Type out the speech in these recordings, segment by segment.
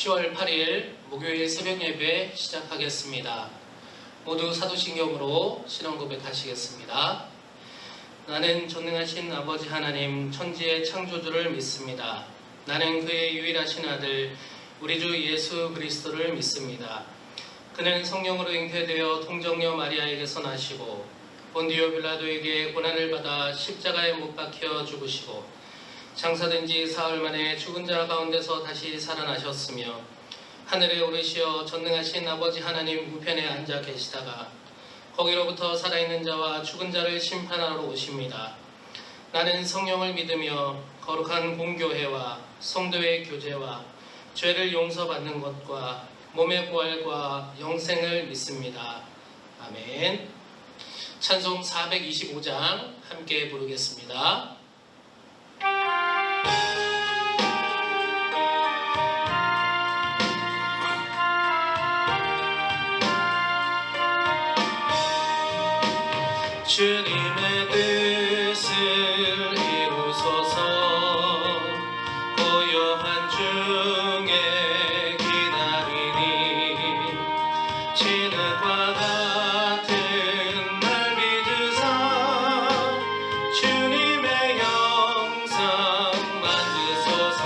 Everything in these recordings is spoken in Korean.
10월 8일 목요일 새벽 예배 시작하겠습니다. 모두 사도신경으로 신앙 고백하시겠습니다. 나는 전능하신 아버지 하나님 천지의 창조주를 믿습니다. 나는 그의 유일하신 아들 우리 주 예수 그리스도를 믿습니다. 그는 성령으로 잉태되어 동정녀 마리아에게서 나시고 본디오 빌라도에게 고난을 받아 십자가에 못 박혀 죽으시고 장사된 지 사흘 만에 죽은 자 가운데서 다시 살아나셨으며 하늘에 오르시어 전능하신 아버지 하나님 우편에 앉아 계시다가 거기로부터 살아있는 자와 죽은 자를 심판하러 오십니다. 나는 성령을 믿으며 거룩한 공교회와 성도의 교제와 죄를 용서받는 것과 몸의 부활과 영생을 믿습니다. 아멘. 찬송 425장 함께 부르겠습니다. 주님의 뜻을 이루소서. 고요한 중에 기다리니 진흙과 같은 날 믿으사 주님의 형상 만드소서.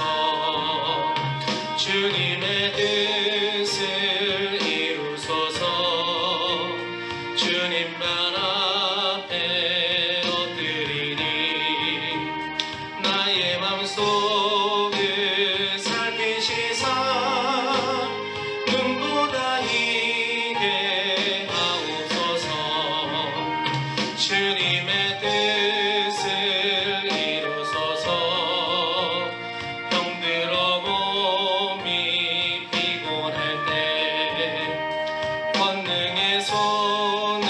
주님의 뜻을 이루소서. 주님만 속을 살피시사 눈보다 이게 하옵소서. 주님의 뜻을 이루소서. 병들어 몸이 피곤할 때 권능의 손을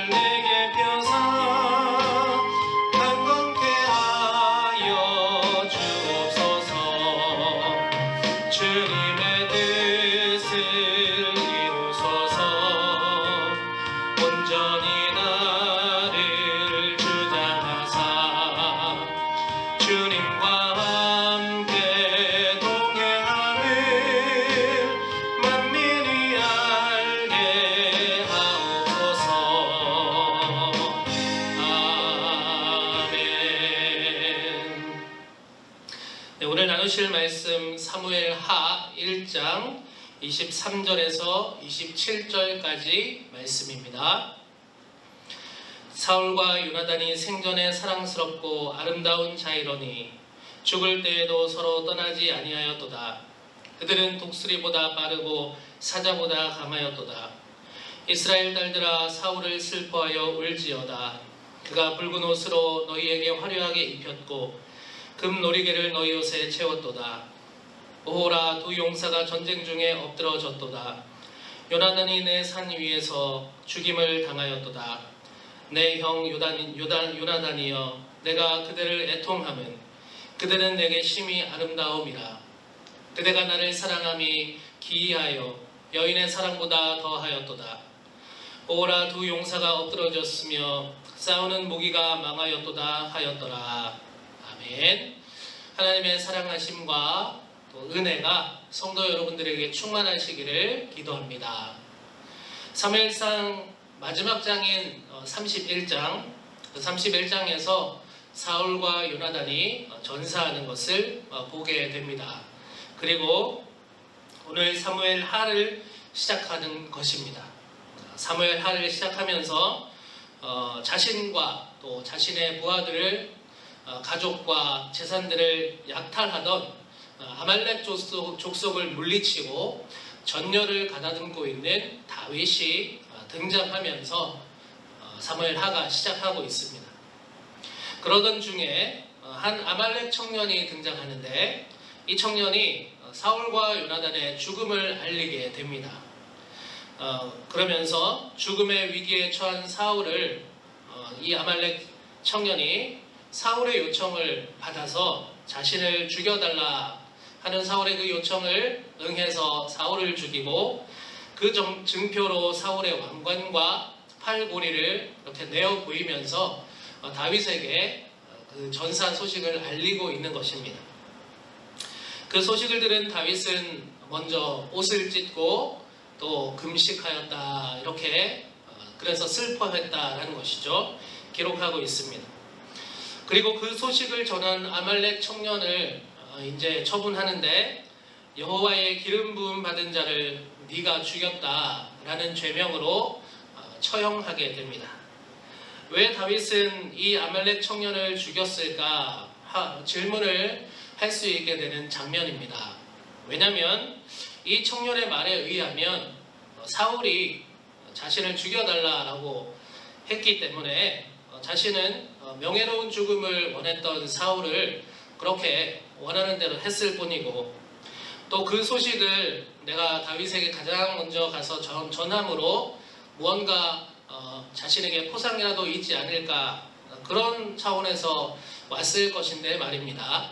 내게 펴사 강건케 하여 주님의 뜻을 이루소서. 온전히 나를 주장하사 주님과 함께 동행함을 만민이 알게 하옵소서. 아멘. 네, 오늘 나누실 말씀 사무엘하 1장 23절에서 27절까지 말씀입니다. 사울과 요나단이 생전에 사랑스럽고 아름다운 자이러니 죽을 때에도 서로 떠나지 아니하였도다. 그들은 독수리보다 빠르고 사자보다 감하였도다. 이스라엘 딸들아 사울을 슬퍼하여 울지어다. 그가 붉은 옷으로 너희에게 화려하게 입혔고 금 놀이개를 너희 옷에 채웠도다. 오호라 두 용사가 전쟁 중에 엎드러졌도다. 요나단이 내 산 위에서 죽임을 당하였도다. 내 형 요나단이여 내가 그들을 애통함은 그들은 내게 심히 아름다움이라. 그대가 나를 사랑함이 기이하여 여인의 사랑보다 더하였도다. 오호라 두 용사가 엎드러졌으며 싸우는 무기가 망하였도다 하였더라. 아멘. 하나님의 사랑하심과 또 은혜가 성도 여러분들에게 충만하시기를 기도합니다. 사무엘상 마지막 장인 31장, 31장에서 사울과 요나단이 전사하는 것을 보게 됩니다. 그리고 오늘 사무엘하를 시작하는 것입니다. 사무엘하를 시작하면서 자신과 또 자신의 부하들을 가족과 재산들을 약탈하던 아말렉 족속을 물리치고 전열을 가다듬고 있는 다윗이 등장하면서 사무엘하가 시작하고 있습니다. 그러던 중에 한 아말렉 청년이 등장하는데 이 청년이 사울과 요나단의 죽음을 알리게 됩니다. 그러면서 죽음의 위기에 처한 사울을 이 아말렉 청년이 사울의 요청을 받아서 자신을 죽여달라 하는 사울의 그 요청을 응해서 사울을 죽이고 그 증표로 사울의 왕관과 팔고리를 이렇게 내어 보이면서 다윗에게 그 전사 소식을 알리고 있는 것입니다. 그 소식을 들은 다윗은 먼저 옷을 찢고 또 금식하였다, 이렇게 그래서 슬퍼했다라는 것이죠. 기록하고 있습니다. 그리고 그 소식을 전한 아말렉 청년을 이제 처분하는데, 여호와의 기름 부음 받은 자를 네가 죽였다라는 죄명으로 처형하게 됩니다. 왜 다윗은 이 아말렉 청년을 죽였을까 질문을 할 수 있게 되는 장면입니다. 왜냐하면 이 청년의 말에 의하면 사울이 자신을 죽여달라고 했기 때문에 자신은 명예로운 죽음을 원했던 사울을 그렇게 원하는 대로 했을 뿐이고, 또 그 소식을 내가 다윗에게 가장 먼저 가서 전함으로 무언가 자신에게 포상이라도 있지 않을까, 그런 차원에서 왔을 것인데 말입니다.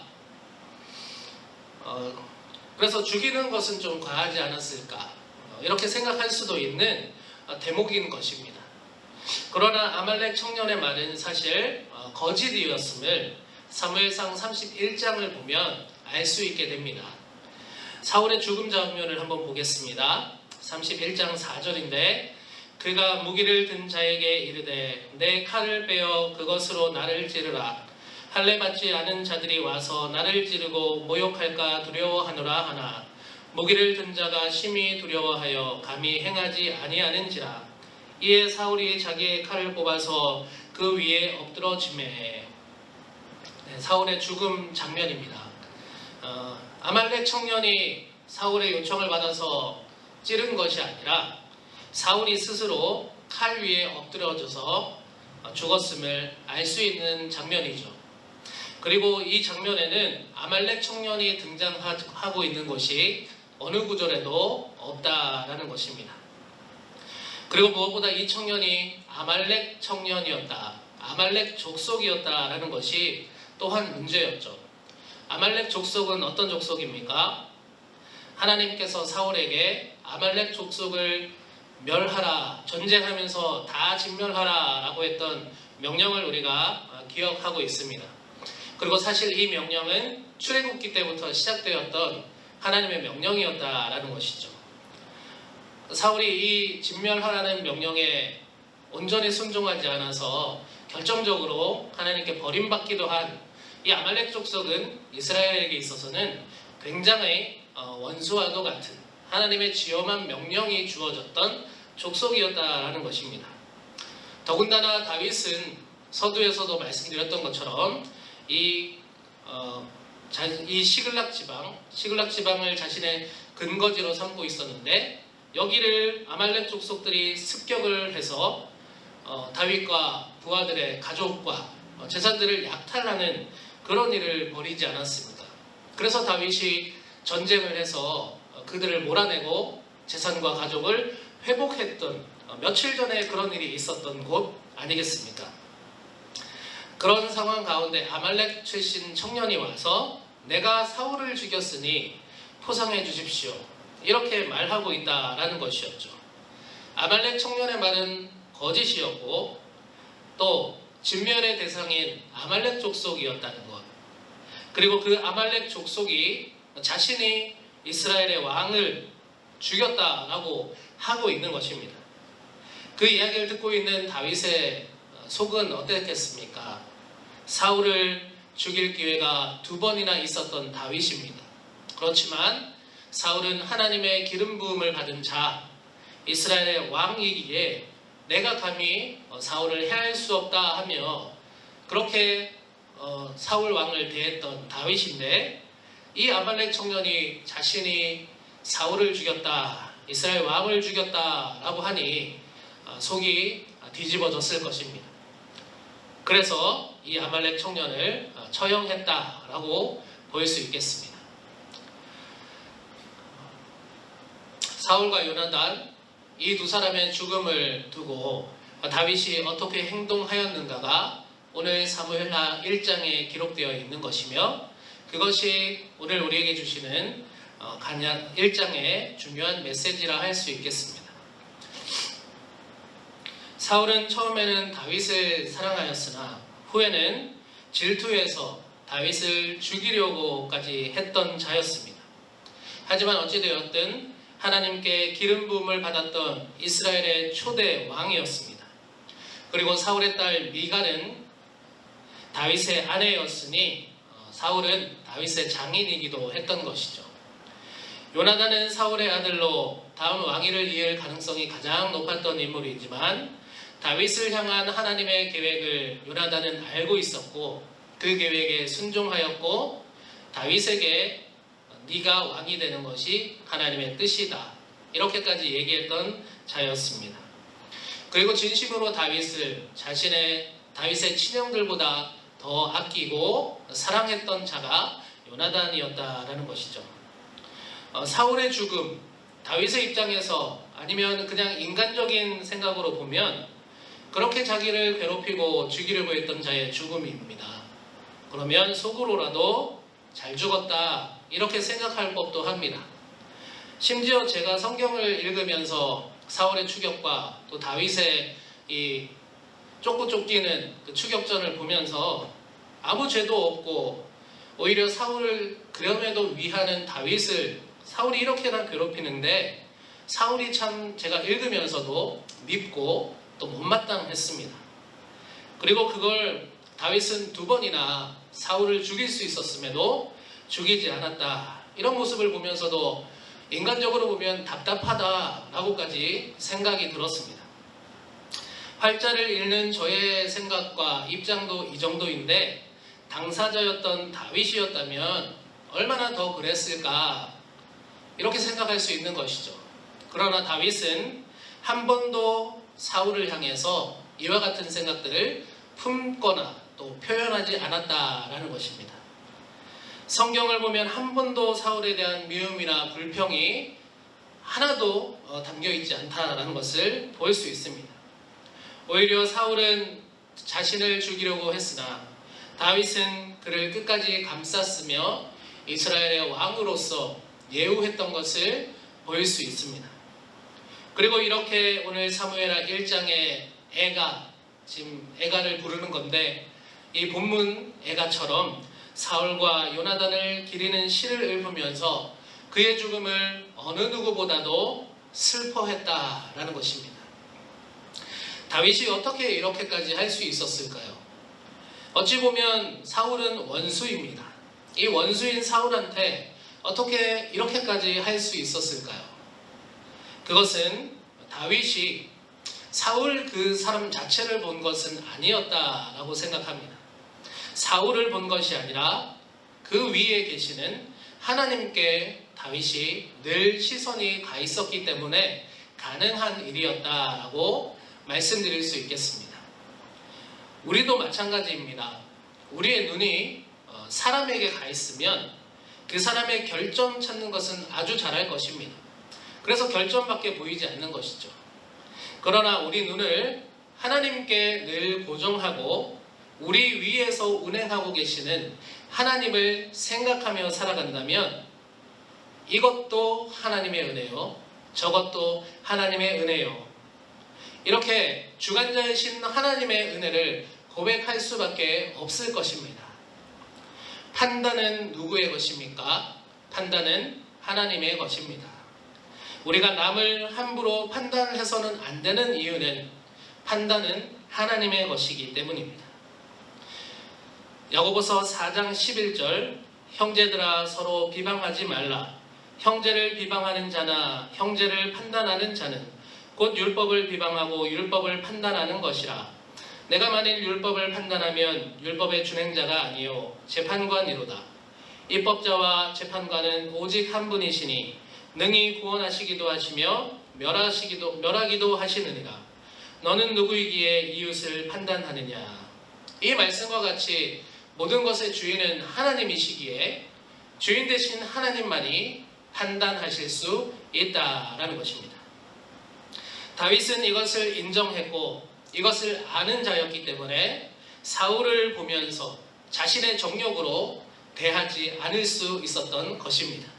그래서 죽이는 것은 좀 과하지 않았을까, 이렇게 생각할 수도 있는 대목인 것입니다. 그러나 아말렉 청년의 말은 사실 거짓이었음을 사무엘상 31장을 보면 알 수 있게 됩니다. 사울의 죽음 장면을 한번 보겠습니다. 31장 4절인데, 그가 무기를 든 자에게 이르되 내 칼을 빼어 그것으로 나를 찌르라. 할례 받지 않은 자들이 와서 나를 찌르고 모욕할까 두려워하노라 하나, 무기를 든 자가 심히 두려워하여 감히 행하지 아니하는지라. 이에 사울이 자기의 칼을 뽑아서 그 위에 엎드러지매. 사울의 죽음 장면입니다. 아말렉 청년이 사울의 요청을 받아서 찌른 것이 아니라 사울이 스스로 칼 위에 엎드려져서 죽었음을 알 수 있는 장면이죠. 그리고 이 장면에는 아말렉 청년이 등장하고 있는 것이 어느 구절에도 없다라는 것입니다. 그리고 무엇보다 이 청년이 아말렉 청년이었다, 아말렉 족속이었다라는 것이 또한 문제였죠. 아말렉 족속은 어떤 족속입니까? 하나님께서 사울에게 아말렉 족속을 멸하라, 전쟁하면서 다 진멸하라 라고 했던 명령을 우리가 기억하고 있습니다. 그리고 사실 이 명령은 출애굽기 때부터 시작되었던 하나님의 명령이었다라는 것이죠. 사울이 이 진멸하라는 명령에 온전히 순종하지 않아서 결정적으로 하나님께 버림받기도 한 이 아말렉 족속은 이스라엘에게 있어서는 굉장히 원수와도 같은 하나님의 지엄한 명령이 주어졌던 족속이었다라는 것입니다. 더군다나 다윗은 서두에서도 말씀드렸던 것처럼 이 시글락 지방을 자신의 근거지로 삼고 있었는데, 여기를 아말렉 족속들이 습격을 해서 다윗과 부하들의 가족과 재산들을 약탈하는 그런 일을 벌이지 않았습니다. 그래서 다윗이 전쟁을 해서 그들을 몰아내고 재산과 가족을 회복했던, 며칠 전에 그런 일이 있었던 곳 아니겠습니까? 그런 상황 가운데 아말렉 출신 청년이 와서 내가 사울을 죽였으니 포상해 주십시오, 이렇게 말하고 있다라는 것이었죠. 아말렉 청년의 말은 거짓이었고, 또 진멸의 대상인 아말렉 족속이었다는 것, 그리고 그 아말렉 족속이 자신이 이스라엘의 왕을 죽였다라고 하고 있는 것입니다. 그 이야기를 듣고 있는 다윗의 속은 어땠겠습니까? 사울을 죽일 기회가 2번이나 있었던 다윗입니다. 그렇지만 사울은 하나님의 기름 부음을 받은 자, 이스라엘의 왕이기에 내가 감히 사울을 해할 수 없다 하며 그렇게 사울 왕을 대했던 다윗인데, 이 아말렉 청년이 자신이 사울을 죽였다, 이스라엘 왕을 죽였다 라고 하니 속이 뒤집어졌을 것입니다. 그래서 이 아말렉 청년을 처형했다라고 볼 수 있겠습니다. 사울과 요나단, 이 두 사람의 죽음을 두고 다윗이 어떻게 행동하였는가가 오늘 사무엘하 1장에 기록되어 있는 것이며, 그것이 오늘 우리에게 주시는 간약 1장의 중요한 메시지라 할 수 있겠습니다. 사울은 처음에는 다윗을 사랑하였으나 후에는 질투해서 다윗을 죽이려고까지 했던 자였습니다. 하지만 어찌되었든 하나님께 기름 부음을 받았던 이스라엘의 초대 왕이었습니다. 그리고 사울의 딸 미갈은 다윗의 아내였으니 사울은 다윗의 장인이기도 했던 것이죠. 요나단은 사울의 아들로 다음 왕위를 이을 가능성이 가장 높았던 인물이지만 다윗을 향한 하나님의 계획을 요나단은 알고 있었고 그 계획에 순종하였고 다윗에게 네가 왕이 되는 것이 하나님의 뜻이다 이렇게까지 얘기했던 자였습니다. 그리고 진심으로 다윗의 친형들보다 더 아끼고 사랑했던 자가 요나단이었다라는 것이죠. 사울의 죽음, 다윗의 입장에서 아니면 그냥 인간적인 생각으로 보면 그렇게 자기를 괴롭히고 죽이려고 했던 자의 죽음입니다. 그러면 속으로라도 잘 죽었다 이렇게 생각할 법도 합니다. 심지어 제가 성경을 읽으면서 사울의 추격과 또 다윗의 이 쫓고 쫓기는 그 추격전을 보면서 아무 죄도 없고 오히려 사울을 그럼에도 위하는 다윗을 사울이 이렇게나 괴롭히는데 사울이 참 제가 읽으면서도 밉고 또 못마땅했습니다. 그리고 그걸 다윗은 2번이나 사울을 죽일 수 있었음에도 죽이지 않았다. 이런 모습을 보면서도 인간적으로 보면 답답하다라고까지 생각이 들었습니다. 활자를 읽는 저의 생각과 입장도 이 정도인데 당사자였던 다윗이었다면 얼마나 더 그랬을까 이렇게 생각할 수 있는 것이죠. 그러나 다윗은 한 번도 사울을 향해서 이와 같은 생각들을 품거나 또 표현하지 않았다라는 것입니다. 성경을 보면 한 번도 사울에 대한 미움이나 불평이 하나도 담겨있지 않다라는 것을 볼 수 있습니다. 오히려 사울은 자신을 죽이려고 했으나 다윗은 그를 끝까지 감쌌으며 이스라엘의 왕으로서 예우했던 것을 볼 수 있습니다. 그리고 이렇게 오늘 사무엘하 1장에 지금 애가를 부르는 건데 이 본문 애가처럼 사울과 요나단을 기리는 시를 읊으면서 그의 죽음을 어느 누구보다도 슬퍼했다라는 것입니다. 다윗이 어떻게 이렇게까지 할 수 있었을까요? 어찌 보면 사울은 원수입니다. 이 원수인 사울한테 어떻게 이렇게까지 할 수 있었을까요? 그것은 다윗이 사울 그 사람 자체를 본 것은 아니었다라고 생각합니다. 사울을 본 것이 아니라 그 위에 계시는 하나님께 다윗이 늘 시선이 가 있었기 때문에 가능한 일이었다라고 말씀드릴 수 있겠습니다. 우리도 마찬가지입니다. 우리의 눈이 사람에게 가 있으면 그 사람의 결점 찾는 것은 아주 잘할 것입니다. 그래서 결점밖에 보이지 않는 것이죠. 그러나 우리 눈을 하나님께 늘 고정하고 우리 위에서 운행하고 계시는 하나님을 생각하며 살아간다면 이것도 하나님의 은혜요, 저것도 하나님의 은혜요, 이렇게 주관자이신 하나님의 은혜를 고백할 수밖에 없을 것입니다. 판단은 누구의 것입니까? 판단은 하나님의 것입니다. 우리가 남을 함부로 판단해서는 안 되는 이유는 판단은 하나님의 것이기 때문입니다. 야고보서 4장 11절 형제들아 서로 비방하지 말라. 형제를 비방하는 자나 형제를 판단하는 자는 곧 율법을 비방하고 율법을 판단하는 것이라. 내가 만일 율법을 판단하면 율법의 준행자가 아니요 재판관이로다. 입법자와 재판관은 오직 한 분이시니 능히 구원하시기도 하시며 멸하기도 하시느니라. 너는 누구이기에 이웃을 판단하느냐. 이 말씀과 같이 모든 것의 주인은 하나님이시기에 주인 되신 하나님만이 판단하실 수 있다라는 것입니다. 다윗은 이것을 인정했고 이것을 아는 자였기 때문에 사울을 보면서 자신의 정욕으로 대하지 않을 수 있었던 것입니다.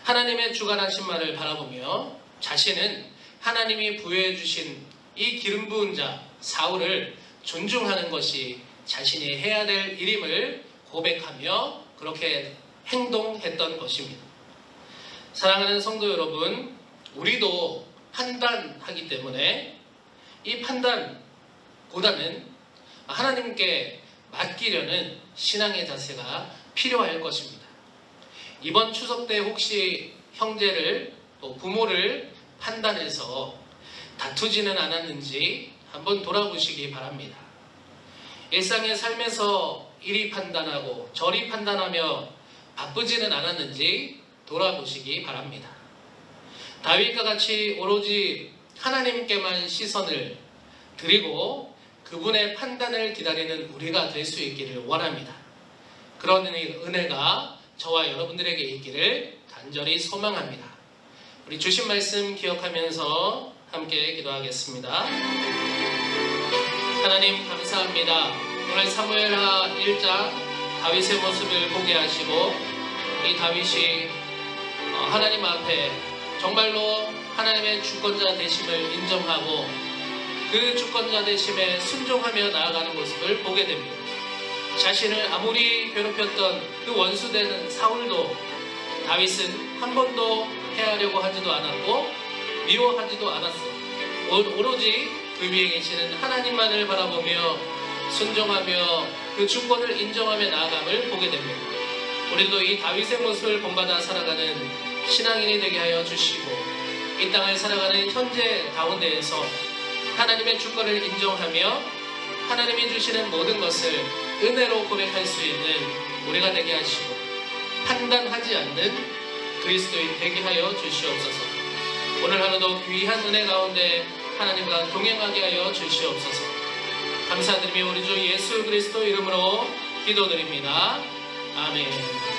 하나님의 주관하신만을 바라보며 자신은 하나님이 부여해 주신 이 기름 부은 자 사울을 존중하는 것이 자신이 해야 될 일임을 고백하며 그렇게 행동했던 것입니다. 사랑하는 성도 여러분, 우리도 판단하기 때문에 이 판단보다는 하나님께 맡기려는 신앙의 자세가 필요할 것입니다. 이번 추석 때 혹시 형제를 또 부모를 판단해서 다투지는 않았는지 한번 돌아보시기 바랍니다. 일상의 삶에서 이리 판단하고 저리 판단하며 바쁘지는 않았는지 돌아보시기 바랍니다. 다윗과 같이 오로지 하나님께만 시선을 드리고 그분의 판단을 기다리는 우리가 될 수 있기를 원합니다. 그런 은혜가 저와 여러분들에게 있기를 간절히 소망합니다. 우리 주신 말씀 기억하면서 함께 기도하겠습니다. 하나님 감사합니다. 오늘 사무엘하 1장 다윗의 모습을 보게 하시고 이 다윗이 하나님 앞에 정말로 하나님의 주권자 되심을 인정하고 그 주권자 되심에 순종하며 나아가는 모습을 보게 됩니다. 자신을 아무리 괴롭혔던 그 원수되는 사울도 다윗은 한 번도 해하려고 하지도 않았고 미워하지도 않았어. 오로지 그 위에 계시는 하나님만을 바라보며 순종하며 그 주권을 인정하며 나아감을 보게 됩니다. 우리도 이 다윗의 모습을 본받아 살아가는 신앙인이 되게 하여 주시고 이 땅을 살아가는 현재 가운데에서 하나님의 주권을 인정하며 하나님이 주시는 모든 것을 은혜로 고백할 수 있는 우리가 되게 하시고 판단하지 않는 그리스도인 되게 하여 주시옵소서. 오늘 하루도 귀한 은혜 가운데 하나님과 동행하게 하여 주시옵소서. 감사드리며 우리 주 예수 그리스도 이름으로 기도드립니다. 아멘.